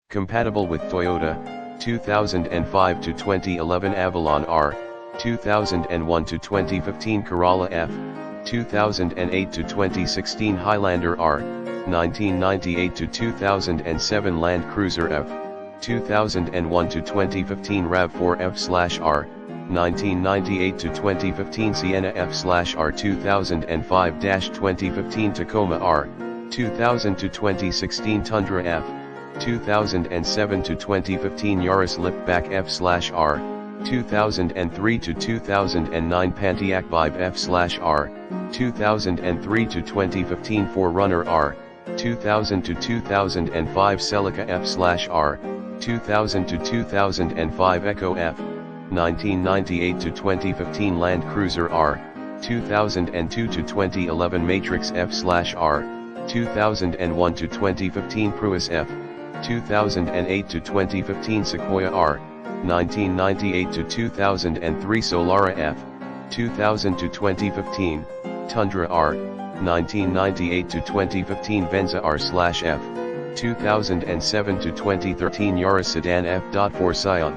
compatible with Toyota, 2005 to 2011 Avalon R, 2001 to 2015 Corolla F, 2008 to 2016 Highlander R, 1998 to 2007 Land Cruiser F, 2001 to 2015 RAV4 F/R, 1998 to 2015 Sienna F/R, 2005-2015 Tacoma R, 2000 to 2016 Tundra F, 2007 to 2015 Yaris Liftback F/R, 2003 to 2009 Pontiac Vibe F/R, 2003 to 2015 4Runner R, 2000 to 2005 Celica F/R, 2000 to 2005 Echo F, 1998 to 2015 Land Cruiser R, 2002 to 2011 Matrix F/R, 2001 to 2015 Pruis F, 2008 to 2015 Sequoia R, 1998 to 2003 Solara F, 2000 to 2015 Tundra R, 1998 to 2015 Venza R/F, 2007 to 2013 Yaris Sedan F.4 Scion,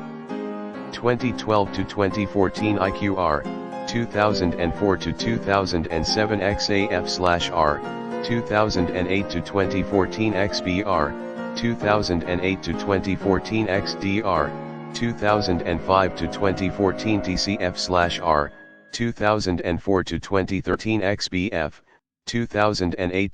2012 to 2014 IQR, 2004 to 2007 XA F/R, 2008 to 2014 XBR, 2008 to 2014 XDR, 2005 to 2014 TC F/R, 2004 to 2013 XBF, 2008